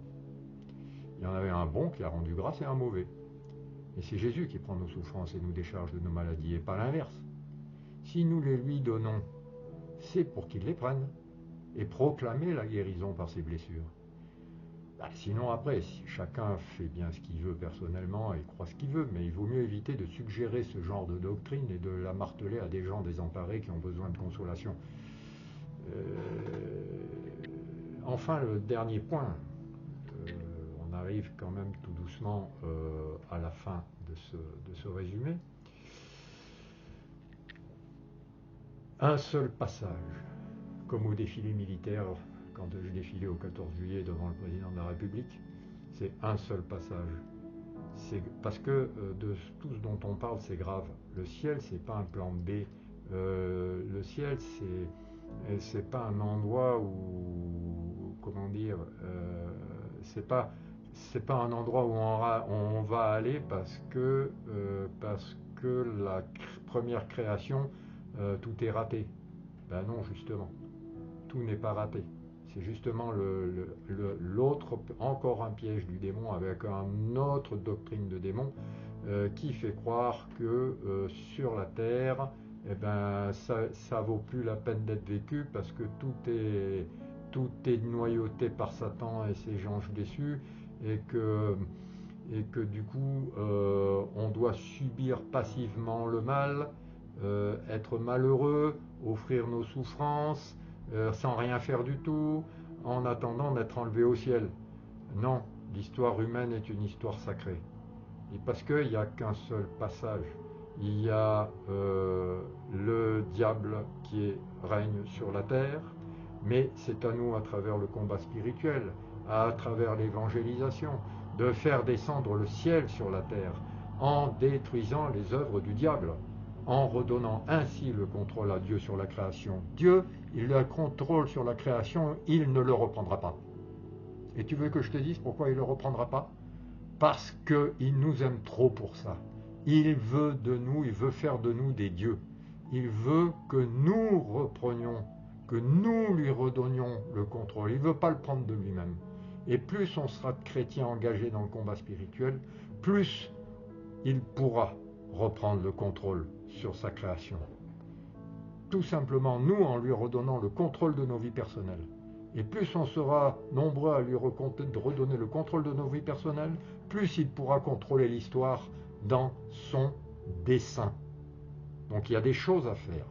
Speaker 1: Il y en avait un bon qui a rendu grâce et un mauvais. Et c'est Jésus qui prend nos souffrances et nous décharge de nos maladies, et pas l'inverse. Si nous les lui donnons, c'est pour qu'il les prenne, et proclamer la guérison par ses blessures. Sinon après, si chacun fait bien ce qu'il veut personnellement et croit ce qu'il veut, mais il vaut mieux éviter de suggérer ce genre de doctrine et de la marteler à des gens désemparés qui ont besoin de consolation. Enfin, le dernier point, on arrive quand même tout doucement à la fin de ce résumé. Un seul passage, comme au défilé militaire, quand je défilais au 14 juillet devant le président de la République, c'est un seul passage. C'est parce que de tout ce dont on parle, c'est grave. Le ciel, c'est pas un plan B. Le ciel, c'est pas un endroit où, comment dire, c'est pas un endroit où on va aller parce que la première création, tout est raté. Ben non, justement, tout n'est pas raté. C'est justement l'autre, encore un piège du démon avec une autre doctrine de démon qui fait croire que sur la terre, eh ben, ça vaut plus la peine d'être vécu parce que tout est noyauté par Satan et ses anges déçus et que du coup on doit subir passivement le mal, être malheureux, offrir nos souffrances, sans rien faire du tout, en attendant d'être enlevé au ciel. Non, l'histoire humaine est une histoire sacrée. Et parce qu'il n'y a qu'un seul passage. Il y a le diable qui règne sur la terre, mais c'est à nous, à travers le combat spirituel, à travers l'évangélisation, de faire descendre le ciel sur la terre, en détruisant les œuvres du diable, en redonnant ainsi le contrôle à Dieu sur la création. Dieu, il a le contrôle sur la création, il ne le reprendra pas. Et tu veux que je te dise pourquoi il ne le reprendra pas? Parce qu'il nous aime trop pour ça. Il veut de nous, il veut faire de nous des dieux. Il veut que nous reprenions, que nous lui redonnions le contrôle. Il ne veut pas le prendre de lui-même. Et plus on sera de chrétiens engagés dans le combat spirituel, plus il pourra reprendre le contrôle sur sa création. Tout simplement, nous, en lui redonnant le contrôle de nos vies personnelles. Et plus on sera nombreux à lui redonner le contrôle de nos vies personnelles, plus il pourra contrôler l'histoire dans son dessein. Donc il y a des choses à faire.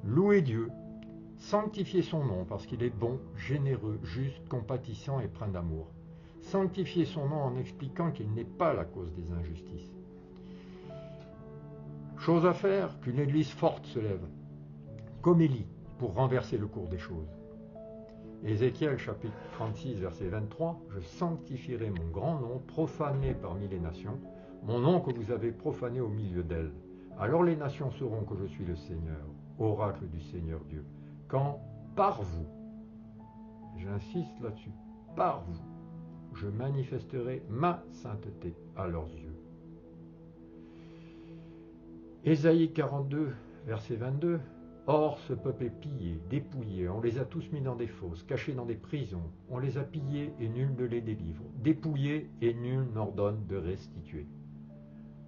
Speaker 1: Louer Dieu, sanctifier son nom parce qu'il est bon, généreux, juste, compatissant et plein d'amour. Sanctifier son nom en expliquant qu'il n'est pas la cause des injustices. Chose à faire, qu'une église forte se lève, comme Élie, pour renverser le cours des choses. Ézéchiel chapitre 36 verset 23, « Je sanctifierai mon grand nom profané parmi les nations, mon nom que vous avez profané au milieu d'elles. Alors les nations sauront que je suis le Seigneur, oracle du Seigneur Dieu, quand par vous, j'insiste là-dessus, par vous, je manifesterai ma sainteté à leurs yeux. » Ésaïe 42 verset 22, « Or, ce peuple est pillé, dépouillé, on les a tous mis dans des fosses, cachés dans des prisons, on les a pillés et nul ne les délivre, dépouillés et nul n'ordonne de restituer. »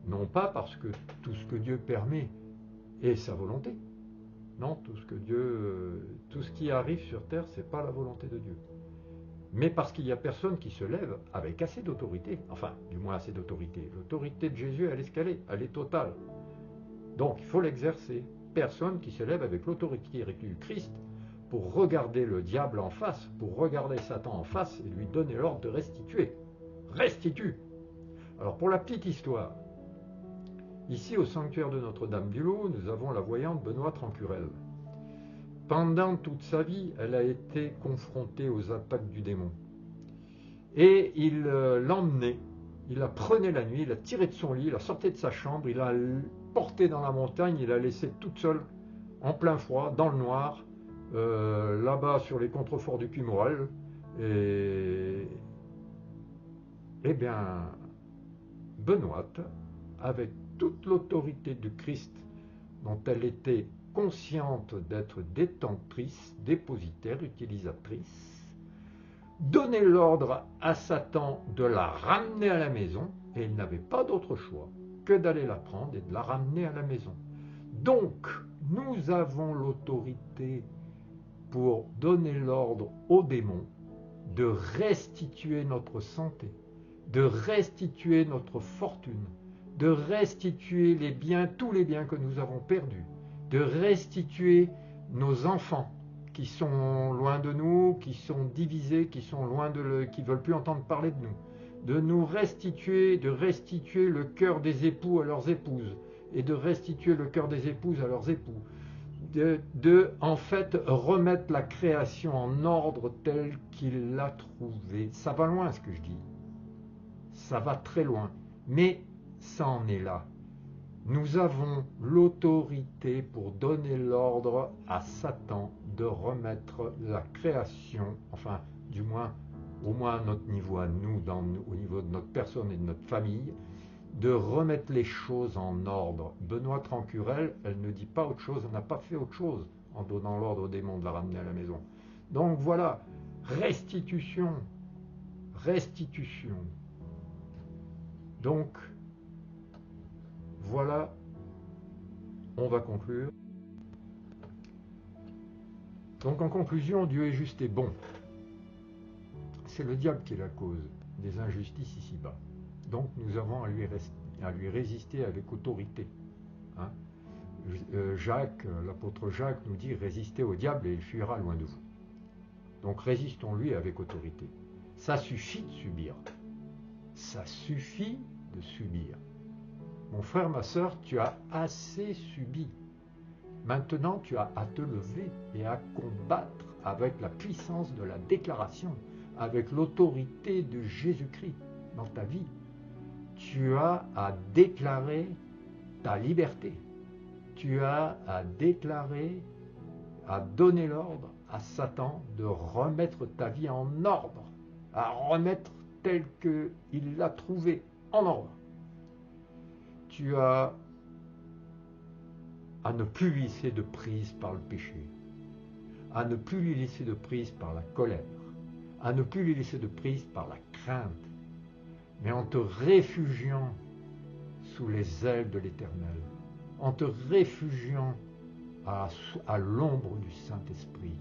Speaker 1: Non pas parce que tout ce que Dieu permet est sa volonté. Non, tout ce qui arrive sur terre, ce n'est pas la volonté de Dieu. Mais parce qu'il n'y a personne qui se lève avec assez d'autorité, enfin, du moins assez d'autorité. L'autorité de Jésus, elle est escalée, elle est totale. Donc, il faut l'exercer. Personne qui se lève avec l'autorité du Christ pour regarder le diable en face, pour regarder Satan en face et lui donner l'ordre de restituer. Restitue! Alors, pour la petite histoire, ici au sanctuaire de Notre-Dame-du-Lot, nous avons la voyante Benoît Trancurel. Pendant toute sa vie, elle a été confrontée aux attaques du démon. Et il l'emmenait, il la prenait la nuit, il la tirait de son lit, il la sortait de sa chambre, il la portait dans la montagne, il la laissait toute seule, en plein froid, dans le noir, là-bas sur les contreforts du Puy-Morel. Et bien, Benoît, avec toute l'autorité du Christ dont elle était consciente d'être détentrice, dépositaire, utilisatrice, donnait l'ordre à Satan de la ramener à la maison, et il n'avait pas d'autre choix que d'aller la prendre et de la ramener à la maison. Donc, nous avons l'autorité pour donner l'ordre aux démons de restituer notre santé, de restituer notre fortune, de restituer les biens, tous les biens que nous avons perdus, de restituer nos enfants qui sont loin de nous, qui sont divisés, qui sont qui veulent plus entendre parler de nous, de nous restituer, de restituer le cœur des époux à leurs épouses et de restituer le cœur des épouses à leurs époux, en fait remettre la création en ordre tel qu'il l'a trouvée. Ça va loin ce que je dis, ça va très loin, mais ça en est là. Nous avons l'autorité pour donner l'ordre à Satan de remettre la création, enfin, du moins, au moins à notre niveau, à nous, au niveau de notre personne et de notre famille, de remettre les choses en ordre. Benoît Trancurel, elle ne dit pas autre chose, elle n'a pas fait autre chose en donnant l'ordre au démon de la ramener à la maison. Donc voilà, restitution, restitution. Donc, voilà, on va conclure. Donc en conclusion, Dieu est juste et bon. C'est le diable qui est la cause des injustices ici-bas. Donc nous avons à lui résister avec autorité. Hein. Jacques, l'apôtre Jacques nous dit « Résistez au diable et il fuira loin de vous ». Donc résistons-lui avec autorité. Ça suffit de subir. Ça suffit de subir. Mon frère, ma soeur, tu as assez subi. Maintenant, tu as à te lever et à combattre avec la puissance de la déclaration, avec l'autorité de Jésus-Christ dans ta vie. Tu as à déclarer ta liberté. Tu as à déclarer, à donner l'ordre à Satan de remettre ta vie en ordre, à remettre tel qu'il l'a trouvé en ordre. Tu as à ne plus lui laisser de prise par le péché, à ne plus lui laisser de prise par la colère, à ne plus lui laisser de prise par la crainte, mais en te réfugiant sous les ailes de l'Éternel, en te réfugiant à l'ombre du Saint-Esprit,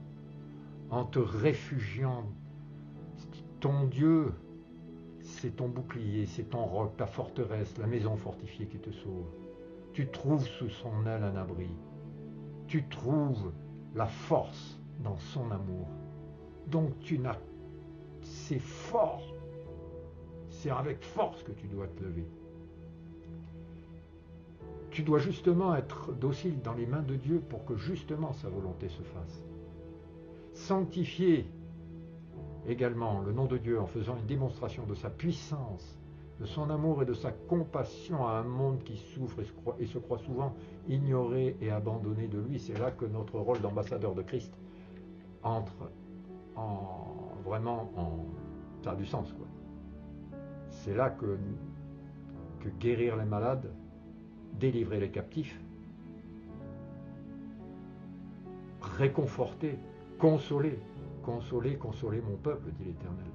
Speaker 1: en te réfugiant. Ton Dieu, c'est ton bouclier, c'est ton roc, ta forteresse, la maison fortifiée qui te sauve. Tu trouves sous son aile un abri. Tu trouves la force dans son amour. Donc c'est fort. C'est avec force que tu dois te lever. Tu dois justement être docile dans les mains de Dieu pour que justement sa volonté se fasse. Sanctifier également le nom de Dieu en faisant une démonstration de sa puissance, de son amour et de sa compassion à un monde qui souffre et se croit souvent ignoré et abandonné de lui. C'est là que notre rôle d'ambassadeur de Christ entre ça a du sens, quoi. C'est là que guérir les malades, délivrer les captifs, réconforter, consoler mon peuple, dit l'Éternel.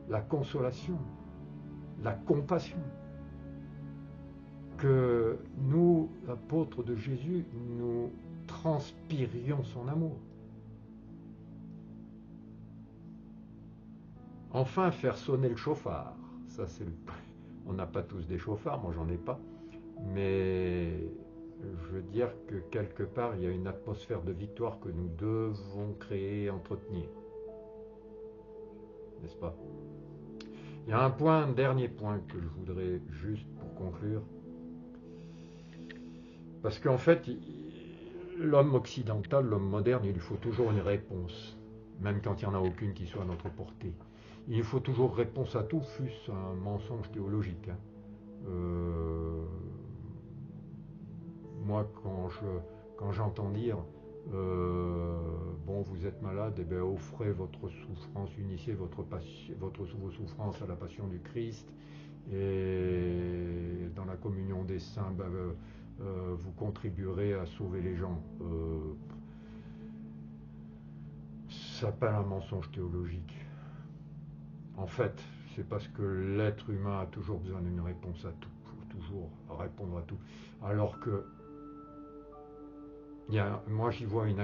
Speaker 1: La consolation, la compassion. Que nous, apôtres de Jésus, nous transpirions son amour. Enfin, faire sonner le chauffard. Ça, on n'a pas tous des chauffards, moi j'en ai pas. Mais je veux dire que quelque part, il y a une atmosphère de victoire que nous devons créer et entretenir. N'est-ce pas? Il y a un dernier point que je voudrais juste pour conclure. Parce qu'en fait, l'homme occidental, l'homme moderne, il lui faut toujours une réponse. Même quand il n'y en a aucune qui soit à notre portée. Il faut toujours réponse à tout, fût-ce un mensonge théologique. Moi, quand j'entends dire bon, vous êtes malade, eh bien, offrez votre souffrance, unissez vos souffrances à la passion du Christ, et dans la communion des saints, vous contribuerez à sauver les gens. Ça s'appelle un mensonge théologique. En fait, c'est parce que l'être humain a toujours besoin d'une réponse à tout, faut toujours répondre à tout. Alors que moi j'y vois une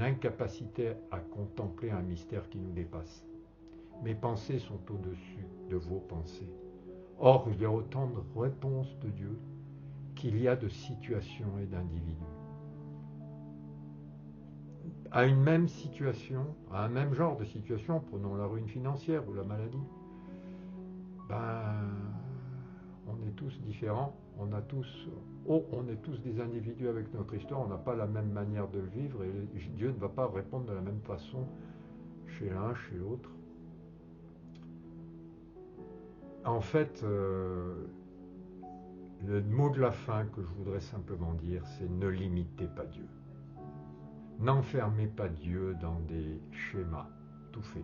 Speaker 1: incapacité à contempler un mystère qui nous dépasse. Mes pensées sont au-dessus de vos pensées. Or, il y a autant de réponses de Dieu qu'il y a de situations et d'individus. À une même situation, à un même genre de situation, prenons la ruine financière ou la maladie, on est tous différents, on est tous des individus avec notre histoire, on n'a pas la même manière de le vivre et Dieu ne va pas répondre de la même façon chez l'un, chez l'autre. En fait, le mot de la fin que je voudrais simplement dire, c'est ne limitez pas Dieu. N'enfermez pas Dieu dans des schémas tout faits.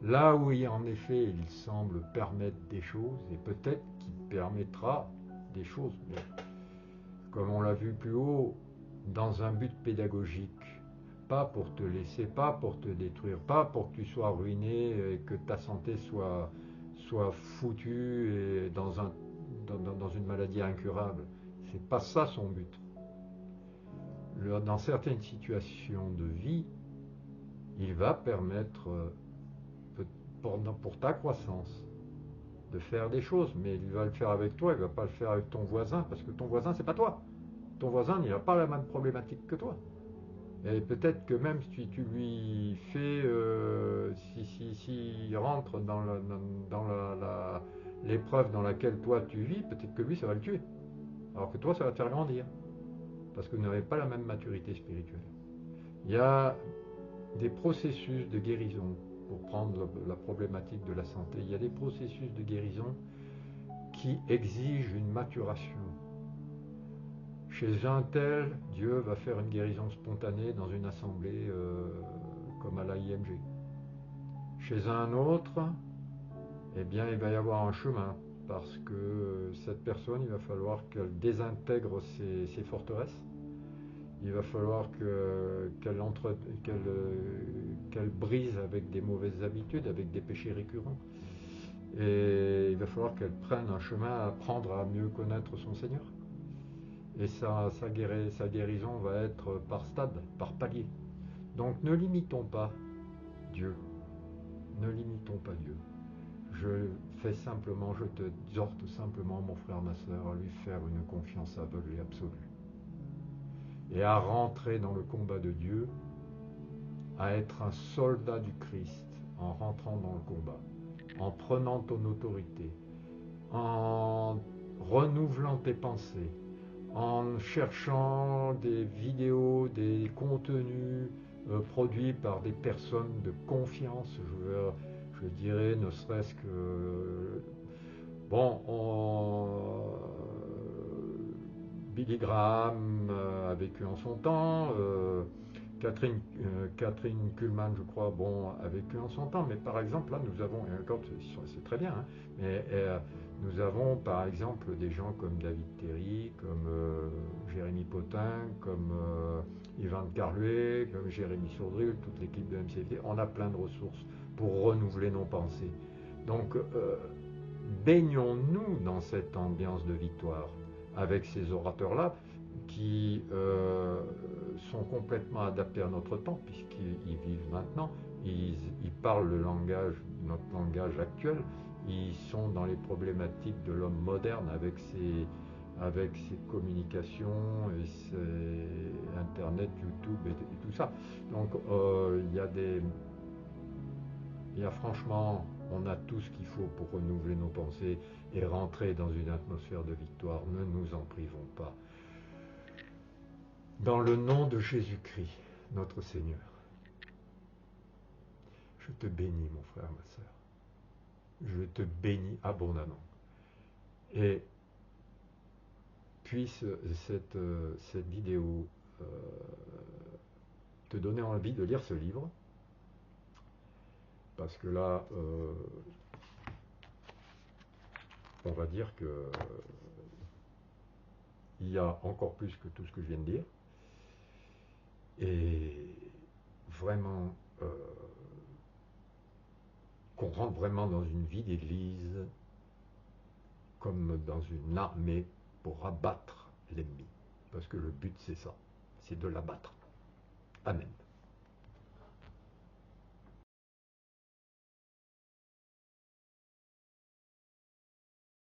Speaker 1: Là où en effet il semble permettre des choses, et peut-être qu'il permettra des choses, mais comme on l'a vu plus haut, dans un but pédagogique, pas pour te laisser, pas pour te détruire, pas pour que tu sois ruiné et que ta santé soit foutue et dans une maladie incurable. C'est pas ça son but. Dans certaines situations de vie, il va permettre, pour ta croissance, de faire des choses, mais il va le faire avec toi, il ne va pas le faire avec ton voisin, parce que ton voisin, c'est pas toi. Ton voisin, il n'a pas la même problématique que toi. Et peut-être que même si tu lui fais, s'il rentre dans l'épreuve dans laquelle toi tu vis, peut-être que lui, ça va le tuer. Alors que toi, ça va te faire grandir. Parce que vous n'avez pas la même maturité spirituelle. Il y a des processus de guérison, pour prendre la problématique de la santé, il y a des processus de guérison qui exigent une maturation. Chez un tel, Dieu va faire une guérison spontanée dans une assemblée comme à l'AIMG. Chez un autre, eh bien, il va y avoir un chemin, parce que cette personne, il va falloir qu'elle désintègre ses forteresses. Il va falloir qu'elle brise avec des mauvaises habitudes, avec des péchés récurrents. Et il va falloir qu'elle prenne un chemin à apprendre à mieux connaître son Seigneur. Et sa guérison va être par stade, par palier. Donc ne limitons pas Dieu. Ne limitons pas Dieu. Je t'exhorte simplement, mon frère, ma soeur, à lui faire une confiance aveugle et absolue. Et à rentrer dans le combat de Dieu, à être un soldat du Christ en rentrant dans le combat, en prenant ton autorité, en renouvelant tes pensées, en cherchant des vidéos, des contenus produits par des personnes de confiance, je dirais, ne serait-ce que, bon, Billy Graham a vécu en son temps, Catherine Kuhlman, je crois, bon, a vécu en son temps, mais par exemple, là, nous avons, c'est très bien, hein, mais nous avons par exemple des gens comme David Terry, comme Jérémy Potin, comme Ivan Carluet, comme Jérémy Sourdril, toute l'équipe de MCFD. On a plein de ressources pour renouveler nos pensées. Donc, baignons-nous dans cette ambiance de victoire avec ces orateurs-là qui sont complètement adaptés à notre temps, puisqu'ils vivent maintenant, ils parlent notre langage actuel, ils sont dans les problématiques de l'homme moderne avec ses communications et ses Internet, YouTube et tout ça. Donc il y a franchement, on a tout ce qu'il faut pour renouveler nos pensées et rentrer dans une atmosphère de victoire. Ne nous en privons pas. Dans le nom de Jésus-Christ, notre Seigneur, je te bénis, mon frère, ma sœur. Je te bénis abondamment. Et puisse cette vidéo te donner envie de lire ce livre, parce que là, on va dire que il y a encore plus que tout ce que je viens de dire. Et vraiment, qu'on rentre vraiment dans une vie d'église, comme dans une armée pour abattre l'ennemi. Parce que le but, c'est ça, c'est de l'abattre. Amen.